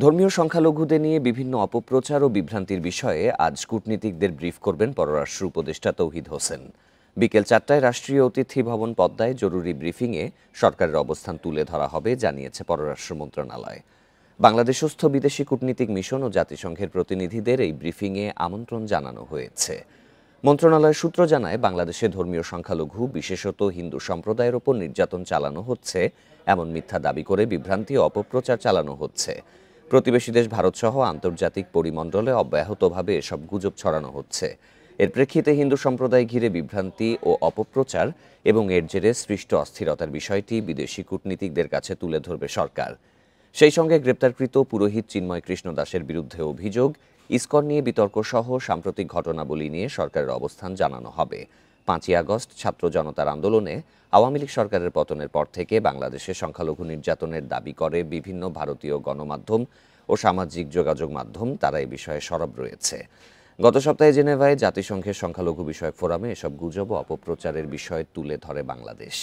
ধর্মীয় সংখ্যালঘুদের নিয়ে বিভিন্ন অপপ্রচার ও বিভ্রান্তির বিষয়ে আজ কূটনীতিকদের ব্রিফ করবেন পররাষ্ট্র উপদেষ্টা তৌহিদ হোসেন। বিকেল 4টায় রাষ্ট্রীয় অতিথি ভবন পদ্মায় জরুরি ব্রিফিংয়ে সরকারের অবস্থান তুলে ধরা হবে জানিয়েছে পররাষ্ট্র মন্ত্রণালয়। বাংলাদেশস্থ বিদেশি কূটনীতিক মিশন ও জাতিসংঘের প্রতিনিধিদের এই ব্রিফিংয়ে আমন্ত্রণ জানানো হয়েছে। মন্ত্রণালয়ের সূত্র জানায়, বাংলাদেশে ধর্মীয় সংখ্যালঘু বিশেষত হিন্দু সম্প্রদায়ের ওপর নির্যাতন চালানো হচ্ছে এমন মিথ্যা দাবি করে বিভ্রান্তি ও অপপ্রচার চালানো হচ্ছে। প্রতিবেশী দেশ ভারতসহ আন্তর্জাতিক পরিমণ্ডলে অব্যাহতভাবে এসব গুজব ছড়ানো হচ্ছে। এর প্রেক্ষিতে হিন্দু সম্প্রদায় ঘিরে বিভ্রান্তি ও অপপ্রচার এবং এর জেরে সৃষ্ট অস্থিরতার বিষয়টি বিদেশি কূটনীতিকদের কাছে তুলে ধরবে সরকার। সেই সঙ্গে গ্রেপ্তারকৃত পুরোহিত চিন্ময় কৃষ্ণ দাসের বিরুদ্ধে অভিযোগ, ইসকন নিয়ে বিতর্ক সহ সাম্প্রতিক ঘটনাবলী নিয়ে সরকারের অবস্থান জানানো হবে। 5ই আগস্ট ছাত্র জনতার আন্দোলনে আওয়ামী লীগ সরকারের পতনের পর থেকে বাংলাদেশে সংখ্যালঘু নির্যাতনের দাবি করে বিভিন্ন ভারতীয় গণমাধ্যম ও সামাজিক যোগাযোগ মাধ্যম, তারা এই বিষয়ে সরব রয়েছে। গত সপ্তাহে জেনেভায় জাতিসংঘের সংখ্যালঘু বিষয়ক ফোরামে এসব গুজব ও অপপ্রচারের বিষয় তুলে ধরে বাংলাদেশ।